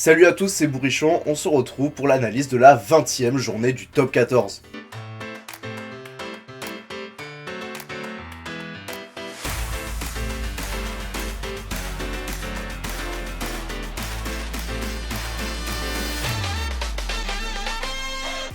Salut à tous, c'est Bourrichon, on se retrouve pour l'analyse de la 20e journée du top 14.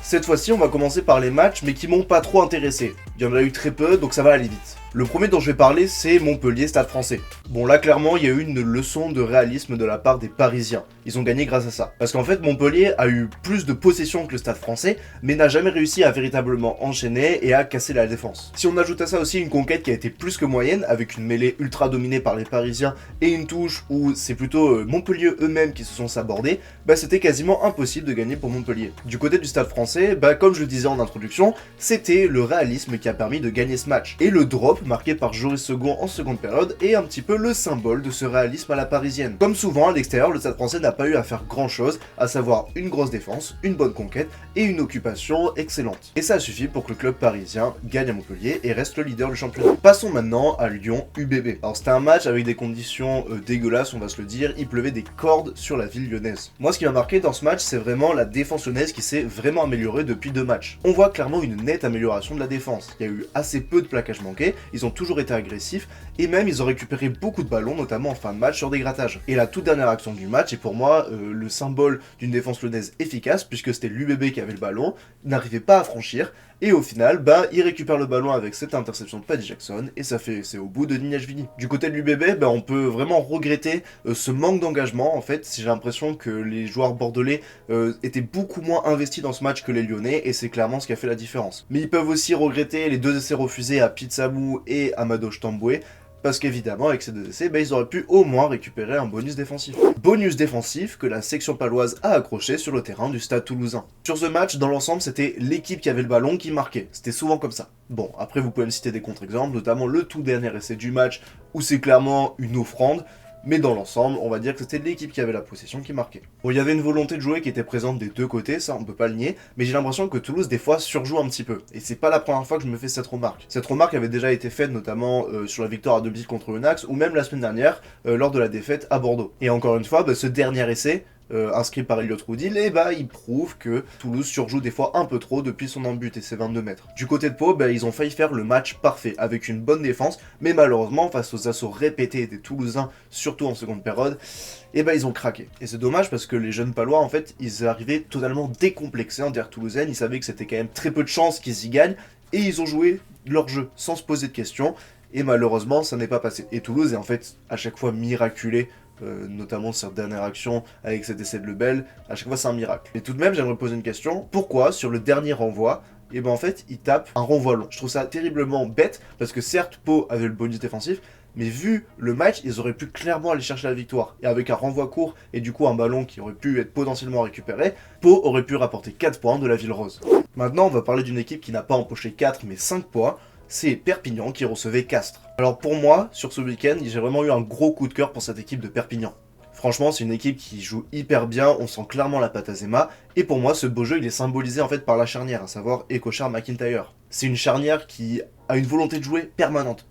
Cette fois-ci, on va commencer par les matchs, mais qui m'ont pas trop intéressé. Il y en a eu très peu, donc ça va aller vite. Le premier dont je vais parler, c'est Montpellier-Stade Français. Bon, là, clairement, il y a eu une leçon de réalisme de la part des Parisiens. Ils ont gagné grâce à ça. Parce qu'en fait, Montpellier a eu plus de possession que le Stade Français, mais n'a jamais réussi à véritablement enchaîner et à casser la défense. Si on ajoute à ça aussi une conquête qui a été plus que moyenne, avec une mêlée ultra dominée par les Parisiens et une touche où c'est plutôt Montpellier eux-mêmes qui se sont sabordés, bah c'était quasiment impossible de gagner pour Montpellier. Du côté du Stade Français, bah comme je le disais en introduction, c'était le réalisme qui a permis de gagner ce match. Et le drop marqué par Joris Second en seconde période est un petit peu le symbole de ce réalisme à la parisienne. Comme souvent à l'extérieur, le Stade Français n'a pas eu à faire grand chose, à savoir une grosse défense, une bonne conquête et une occupation excellente. Et ça a suffi pour que le club parisien gagne à Montpellier et reste le leader du championnat. Passons maintenant à Lyon-UBB. Alors c'était un match avec des conditions dégueulasses, on va se le dire, il pleuvait des cordes sur la ville lyonnaise. Moi ce qui m'a marqué dans ce match, c'est vraiment la défense lyonnaise qui s'est vraiment améliorée depuis 2 matchs. On voit clairement une nette amélioration de la défense. Il y a eu assez peu de plaquages manqués, ils ont toujours été agressifs, et même ils ont récupéré beaucoup de ballons, notamment en fin de match sur des grattages. Et la toute dernière action du match est pour moi le symbole d'une défense lyonnaise efficace, puisque c'était l'UBB qui avait le ballon, n'arrivait pas à franchir, et au final, il récupère le ballon avec cette interception de Paddy Jackson, et ça fait c'est au bout de Nignashvili. Du côté de l'UBB, on peut vraiment regretter ce manque d'engagement. En fait, j'ai l'impression que les joueurs bordelais étaient beaucoup moins investis dans ce match que les Lyonnais, et c'est clairement ce qui a fait la différence. Mais ils peuvent aussi regretter les 2 essais refusés à Pizamou et à Madoche Tamboué, parce qu'évidemment, avec ces 2 essais, ils auraient pu au moins récupérer un bonus défensif. Bonus défensif que la section paloise a accroché sur le terrain du Stade Toulousain. Sur ce match, dans l'ensemble, c'était l'équipe qui avait le ballon qui marquait. C'était souvent comme ça. Bon, après vous pouvez me citer des contre-exemples, notamment le tout dernier essai du match, où c'est clairement une offrande. Mais dans l'ensemble, on va dire que c'était l'équipe qui avait la possession qui marquait. Bon, il y avait une volonté de jouer qui était présente des deux côtés, ça on peut pas le nier, mais j'ai l'impression que Toulouse des fois surjoue un petit peu. Et c'est pas la première fois que je me fais cette remarque. Cette remarque avait déjà été faite notamment sur la victoire à domicile contre Eunax, ou même la semaine dernière, lors de la défaite à Bordeaux. Et encore une fois, ce dernier essai, inscrit par Elliott Roudil, il prouve que Toulouse surjoue des fois un peu trop depuis son embut et ses 22 mètres. Du côté de Pau, ils ont failli faire le match parfait, avec une bonne défense, mais malheureusement, face aux assauts répétés des Toulousains, surtout en seconde période, ils ont craqué. Et c'est dommage parce que les jeunes Palois, en fait, ils arrivaient totalement décomplexés en terre toulousaine, ils savaient que c'était quand même très peu de chances qu'ils y gagnent, et ils ont joué leur jeu sans se poser de questions, et malheureusement, ça n'est pas passé. Et Toulouse est en fait à chaque fois miraculé, notamment cette dernière action avec cet essai de Lebel, à chaque fois c'est un miracle. Mais tout de même, j'aimerais poser une question, pourquoi sur le dernier renvoi, en fait, il tape un renvoi long? Je trouve ça terriblement bête, parce que certes, Pau avait le bonus défensif, mais vu le match, ils auraient pu clairement aller chercher la victoire. Et avec un renvoi court, et du coup un ballon qui aurait pu être potentiellement récupéré, Pau aurait pu rapporter 4 points de la Ville Rose. Maintenant, on va parler d'une équipe qui n'a pas empoché 4, mais 5 points, c'est Perpignan qui recevait Castres. Alors pour moi, sur ce week-end, j'ai vraiment eu un gros coup de cœur pour cette équipe de Perpignan. Franchement, c'est une équipe qui joue hyper bien, on sent clairement la patte à Zema, et pour moi, ce beau jeu, il est symbolisé en fait par la charnière, à savoir Ecochard-McIntyre. C'est une charnière qui a une volonté de jouer permanente,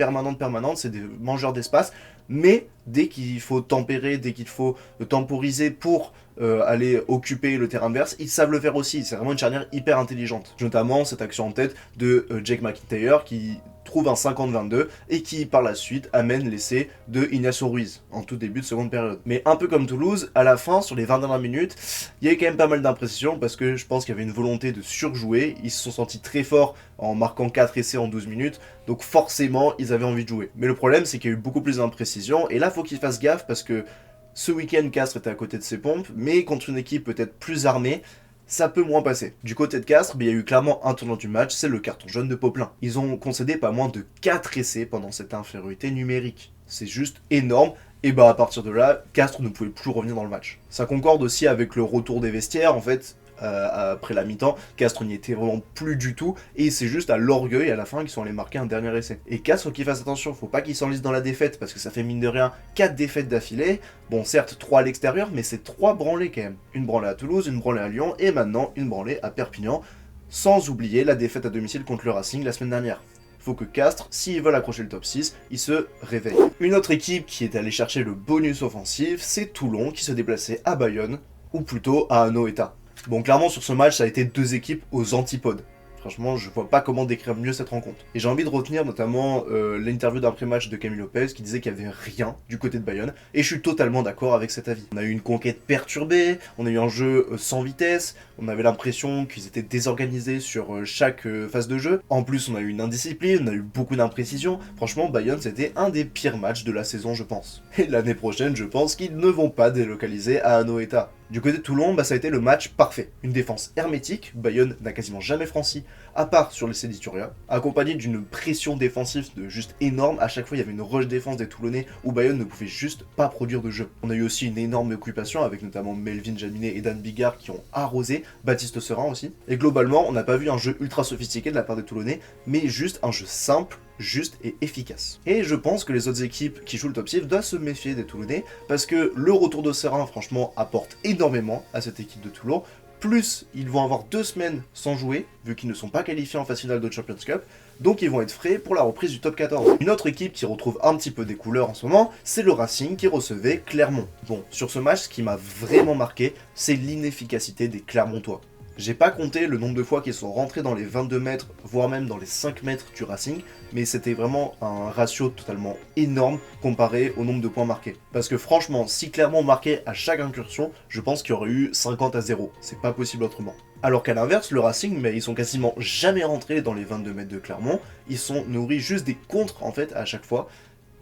c'est des mangeurs d'espace, mais dès qu'il faut tempérer, dès qu'il faut temporiser pour aller occuper le terrain adverse, ils savent le faire aussi, c'est vraiment une charnière hyper intelligente. Notamment cette action en tête de Jake McIntyre qui trouve un 50-22 et qui par la suite amène l'essai de Ignacio Ruiz en tout début de seconde période. Mais un peu comme Toulouse, à la fin, sur les 20 dernières minutes, il y avait quand même pas mal d'impressions parce que je pense qu'il y avait une volonté de surjouer, ils se sont sentis très forts en marquant 4 essais en 12 minutes, donc forcément ils avaient envie de jouer. Mais le problème c'est qu'il y a eu beaucoup plus d'imprécisions et là faut qu'ils fassent gaffe parce que ce week-end Castres était à côté de ses pompes, mais contre une équipe peut-être plus armée, ça peut moins passer. Du côté de Castres, il y a eu clairement un tournant du match, c'est le carton jaune de Poplin. Ils ont concédé pas moins de 4 essais pendant cette infériorité numérique. C'est juste énorme, et à partir de là, Castres ne pouvait plus revenir dans le match. Ça concorde aussi avec le retour des vestiaires, en fait, après la mi-temps, Castres n'y était vraiment plus du tout, et c'est juste à l'orgueil à la fin qu'ils sont allés marquer un dernier essai. Et Castres, faut qu'ils fassent attention, faut pas qu'ils s'enlisent dans la défaite, parce que ça fait mine de rien 4 défaites d'affilée, bon certes 3 à l'extérieur, mais c'est 3 branlées quand même. Une branlée à Toulouse, une branlée à Lyon, et maintenant une branlée à Perpignan, sans oublier la défaite à domicile contre le Racing la semaine dernière. Faut que Castres, s'ils veulent accrocher le top 6, ils se réveillent. Une autre équipe qui est allée chercher le bonus offensif, c'est Toulon qui se déplaçait à Bayonne ou plutôt à Anoeta. Bon, clairement, sur ce match, ça a été deux équipes aux antipodes. Franchement, je vois pas comment décrire mieux cette rencontre. Et j'ai envie de retenir notamment l'interview d'après-match de Camille Lopez qui disait qu'il n'y avait rien du côté de Bayonne. Et je suis totalement d'accord avec cet avis. On a eu une conquête perturbée, on a eu un jeu sans vitesse, on avait l'impression qu'ils étaient désorganisés sur chaque phase de jeu. En plus, on a eu une indiscipline, on a eu beaucoup d'imprécisions. Franchement, Bayonne, c'était un des pires matchs de la saison, je pense. Et l'année prochaine, je pense qu'ils ne vont pas délocaliser à Anoeta. Du côté de Toulon, ça a été le match parfait. Une défense hermétique, Bayonne n'a quasiment jamais franchi, à part sur le Cédituria, accompagné d'une pression défensive de juste énorme. À chaque fois, il y avait une rush défense des Toulonnais où Bayonne ne pouvait juste pas produire de jeu. On a eu aussi une énorme occupation avec notamment Melvin Jaminet et Dan Bigard qui ont arrosé, Baptiste Serin aussi. Et globalement, on n'a pas vu un jeu ultra sophistiqué de la part des Toulonnais, mais juste un jeu simple, juste et efficace. Et je pense que les autres équipes qui jouent le top 6 doivent se méfier des Toulonnais, parce que le retour de Serin, franchement, apporte énormément à cette équipe de Toulon. Plus, ils vont avoir 2 semaines sans jouer, vu qu'ils ne sont pas qualifiés en phase finale de Champions Cup, donc ils vont être frais pour la reprise du top 14. Une autre équipe qui retrouve un petit peu des couleurs en ce moment, c'est le Racing qui recevait Clermont. Bon, sur ce match, ce qui m'a vraiment marqué, c'est l'inefficacité des Clermontois. J'ai pas compté le nombre de fois qu'ils sont rentrés dans les 22 mètres, voire même dans les 5 mètres du Racing, mais c'était vraiment un ratio totalement énorme comparé au nombre de points marqués. Parce que franchement, si Clermont marquait à chaque incursion, je pense qu'il y aurait eu 50-0. C'est pas possible autrement. Alors qu'à l'inverse, le Racing, ils sont quasiment jamais rentrés dans les 22 mètres de Clermont, ils sont nourris juste des contres en fait à chaque fois,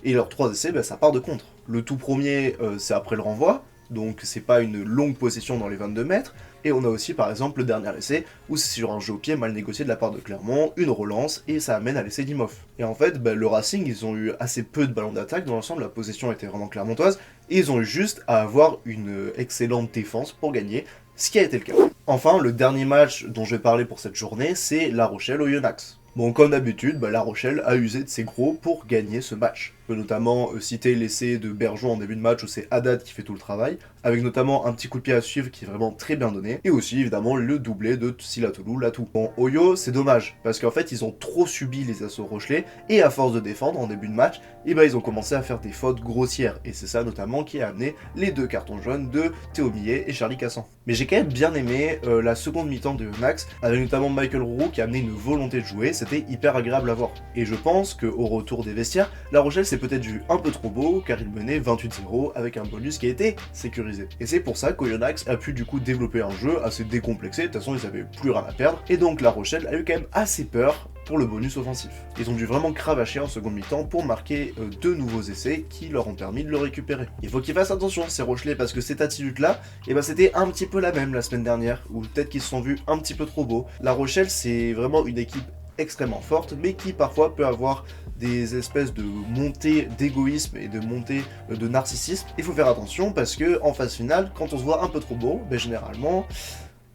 et leurs 3 essais, ça part de contre. Le tout premier, c'est après le renvoi, donc c'est pas une longue possession dans les 22 mètres, et on a aussi par exemple le dernier essai, où c'est sur un jeu au pied mal négocié de la part de Clermont, une relance, et ça amène à l'essai d'Imhoff. Et en fait, le Racing, ils ont eu assez peu de ballons d'attaque, dans l'ensemble la possession était vraiment clermontoise, et ils ont eu juste à avoir une excellente défense pour gagner, ce qui a été le cas. Enfin, le dernier match dont je vais parler pour cette journée, c'est La Rochelle au Yonax. Bon, comme d'habitude, La Rochelle a usé de ses gros pour gagner ce match. On peut notamment citer l'essai de Bergeron en début de match où c'est Haddad qui fait tout le travail, avec notamment un petit coup de pied à suivre qui est vraiment très bien donné, et aussi évidemment le doublé de Silatolu Latou. Bon, Oyo, c'est dommage, parce qu'en fait ils ont trop subi les assauts rochelais, et à force de défendre en début de match, ils ont commencé à faire des fautes grossières, et c'est ça notamment qui a amené les 2 cartons jaunes de Théo Millet et Charlie Cassan. Mais j'ai quand même bien aimé la seconde mi-temps de Yonax, avec notamment Michael Roux qui a amené une volonté de jouer, c'était hyper agréable à voir. Et je pense qu'au retour des vestiaires, La Rochelle s'est peut-être vu un peu trop beau, car il menait 28-0 avec un bonus qui a été sécurisé. Et c'est pour ça qu'Oyonax a pu du coup développer un jeu assez décomplexé, de toute façon ils avaient plus rien à perdre, et donc La Rochelle a eu quand même assez peur pour le bonus offensif. Ils ont dû vraiment cravacher en seconde mi-temps pour marquer 2 nouveaux essais qui leur ont permis de le récupérer. Il faut qu'ils fassent attention ces Rochelais parce que cette attitude-là, c'était un petit peu la même la semaine dernière, ou peut-être qu'ils se sont vus un petit peu trop beaux. La Rochelle, c'est vraiment une équipe extrêmement forte, mais qui parfois peut avoir des espèces de montées d'égoïsme et de montées de narcissisme. Il faut faire attention parce que en phase finale, quand on se voit un peu trop beau, généralement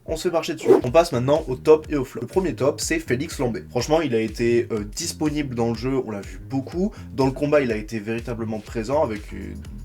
on se fait marcher dessus. On passe maintenant au top et au flop. Le premier top, c'est Félix Lambé. Franchement, il a été disponible dans le jeu, on l'a vu beaucoup. Dans le combat, il a été véritablement présent avec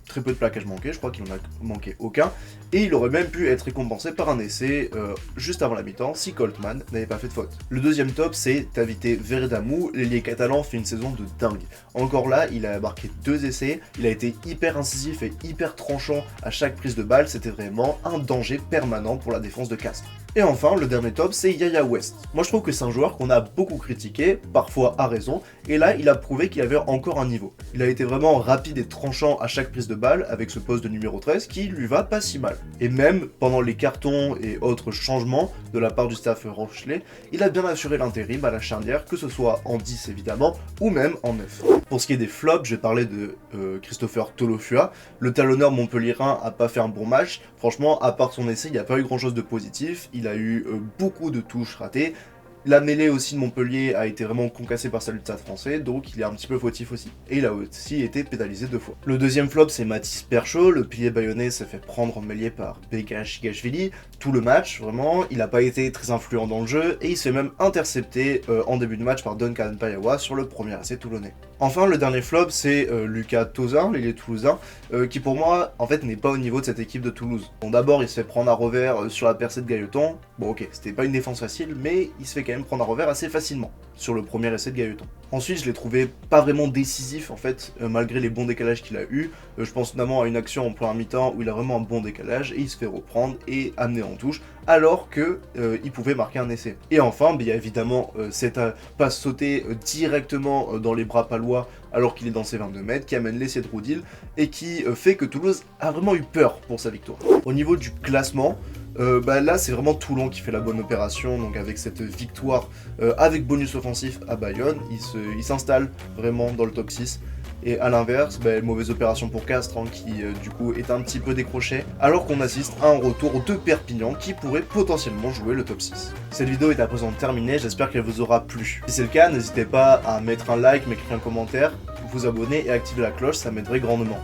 très peu de plaquages manqués, je crois qu'il n'en a manqué aucun. Et il aurait même pu être récompensé par un essai juste avant la mi-temps si Coltman n'avait pas fait de faute. Le deuxième top, c'est Tavité Veredamou. L'ailier catalan fait une saison de dingue. Encore là, il a marqué 2 essais, il a été hyper incisif et hyper tranchant à chaque prise de balle, c'était vraiment un danger permanent pour la défense de Castres. Et enfin, le dernier top, c'est Yaya West. Moi, je trouve que c'est un joueur qu'on a beaucoup critiqué, parfois à raison, et là, il a prouvé qu'il avait encore un niveau. Il a été vraiment rapide et tranchant à chaque prise de balle, avec ce poste de numéro 13, qui lui va pas si mal. Et même pendant les cartons et autres changements de la part du staff rochelais, il a bien assuré l'intérim à la charnière, que ce soit en 10 évidemment, ou même en 9. Pour ce qui est des flops, je vais parler de Christopher Tolofua. Le talonneur montpelliérain a pas fait un bon match. Franchement, à part son essai, il n'y a pas eu grand chose de positif. Il a eu beaucoup de touches ratées. La mêlée aussi de Montpellier a été vraiment concassée par Salut Stade français, donc il est un petit peu fautif aussi. Et il a aussi été pénalisé 2 fois. Le deuxième flop, c'est Mathis Perchaud. Le pilier bayonnais s'est fait prendre en mêlier par Beka Chigashvili. Tout le match, vraiment, il n'a pas été très influent dans le jeu, et il se fait même intercepter en début de match par Duncan Payawa sur le premier essai toulonnais. Enfin, le dernier flop, c'est Lucas Tozin, l'ailier toulousain, qui pour moi, en fait, n'est pas au niveau de cette équipe de Toulouse. Bon, d'abord, il se fait prendre à revers sur la percée de Gailleton. Bon, ok, c'était pas une défense facile, mais il se fait quand même prendre un revers assez facilement sur le premier essai de Gaëtan. Ensuite, je l'ai trouvé pas vraiment décisif en fait, malgré les bons décalages qu'il a eu. Je pense notamment à une action en première mi-temps où il a vraiment un bon décalage et il se fait reprendre et amener en touche, alors que il pouvait marquer un essai. Et enfin, il y a évidemment cette passe sautée directement dans les bras palois alors qu'il est dans ses 22 mètres, qui amène l'essai de Roudil et qui fait que Toulouse a vraiment eu peur pour sa victoire. Au niveau du classement, là c'est vraiment Toulon qui fait la bonne opération, donc avec cette victoire avec bonus offensif à Bayonne, il s'installe vraiment dans le top 6. Et à l'inverse, mauvaise opération pour Castres qui du coup est un petit peu décroché, alors qu'on assiste à un retour de Perpignan qui pourrait potentiellement jouer le top 6. Cette vidéo est à présent terminée, j'espère qu'elle vous aura plu. Si c'est le cas, n'hésitez pas à mettre un like, m'écrire un commentaire, vous abonner et activer la cloche, ça m'aiderait grandement.